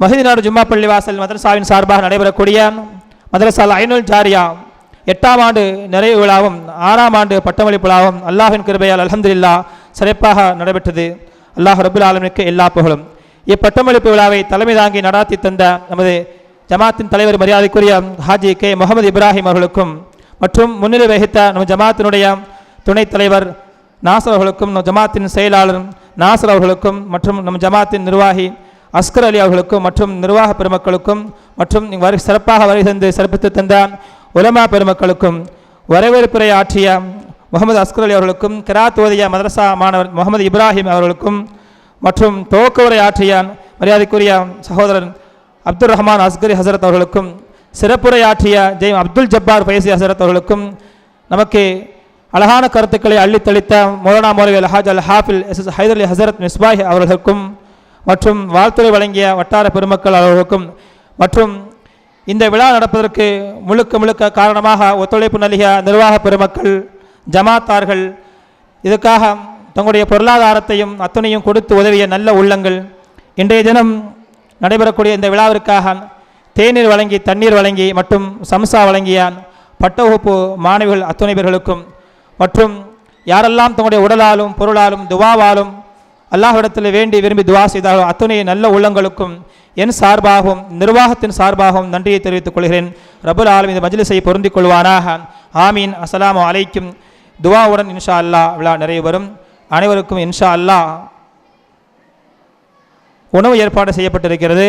மஹிதினார் ஜும்மா பள்ளிவாசல் மதரசாவின் சார்பாக நடைபெறக்கூடிய மதரசா ஐனுல் ஜாரியா 8ஆம் ஆண்டு நிறைவு விழாவும் 6ஆம் ஆண்டு பட்டமளிப்பு விழாவும் அல்லாஹ்வின் கிருபையால் அல்ஹம்துலில்லாஹ் சிறப்பாக நடைபெற்றது. அல்லாஹ் ரப்புல் ஆலமீனுக்கு எல்லா புகழும். இப்பட்டமளிப்பு விழாவை தலைமை தாங்கி நடாத்தி தந்த நமது ஜமாத்தின் தலைவர் மரியாதைக்குரிய ஹாஜி கே முகமது இப்ராஹிம் அவர்களுக்கும் மற்றும் முன்னிலை வகித்த நம் ஜமாத்தினுடைய துணைத் தலைவர் நாசர் அவர்களுக்கும் நம் ஜமாத்தின் செயலாளர் நாசர் அவர்களுக்கும் மற்றும் நம் ஜமாத்தின் நிர்வாகி அஸ்கர் அலி அவர்களுக்கும் மற்றும் நிர்வாக பெருமக்களுக்கும் மற்றும் சிறப்பாக வருகை தந்து சிறப்பித்து தந்த உலமா பெருமக்களுக்கும் வரவேற்புரை ஆற்றிய முகமது அஸ்கர் அலி அவர்களுக்கும் கிராத் ஓதிய மதரசா மாணவர் முகமது இப்ராஹிம் அவர்களுக்கும் மற்றும் துவக்க உரை ஆற்றிய மரியாதைக்குரிய சகோதரன் அப்துல் ரஹ்மான் அஸ்கரி ஹசரத் அவர்களுக்கும் சிறப்புரை ஆற்றிய ஜெய் அப்துல் ஜப்பார் ஃபைசி ஹசரத் அவர்களுக்கும் நமக்கு அழகான கருத்துக்களை அள்ளித்தளித்த மௌலானா மௌலவி அல்ஹாஜ் அல் ஹாஃபில் எஸ் ஹைதர் அலி ஹசரத் மிஸ்பாஹி அவர்களுக்கும் மற்றும் வாழ்த்துறை வழங்கிய வட்டார பெருமக்கள் அவர்களுக்கும் மற்றும் இந்த விழா நடப்பதற்கு முழுக்க காரணமாக ஒத்துழைப்பு நல்கிய நிர்வாக பெருமக்கள் ஜமாத்தார்கள் இதுக்காக தங்களுடைய பொருளாதாரத்தையும் அத்தனையும் கொடுத்து உதவிய நல்ல உள்ளங்கள் இன்றைய தினம் நடைபெறக்கூடிய இந்த விழாவிற்காக தேநீர் வழங்கி தண்ணீர் வழங்கி மற்றும் சம்சா வழங்கிய பட்டவகுப்பு மாணவிகள் அத்துணை பேர்களுக்கும் மற்றும் யாரெல்லாம் தங்களுடைய உடலாலும் பொருளாலும் துவாவாலும் அல்லாஹ்விடத்தில் வேண்டி விரும்பி துவா செய்தாலும் அத்துணை நல்ல உள்ளங்களுக்கும் என் சார்பாகவும் நிர்வாகத்தின் சார்பாகவும் நன்றியை தெரிவித்துக் கொள்கிறேன். ரப்புல் ஆலமீன் இந்த மஜ்லிஸை பொருந்திக் கொள்வானாக. ஆமீன். அஸ்ஸலாமு அலைக்கும். துவாவுடன் இன்ஷா அல்லாஹ் விழா நிறைவு வரும். அனைவருக்கும் இன்ஷா அல்லாஹ் உணவு ஏற்பாடு செய்யப்பட்டிருக்கிறது.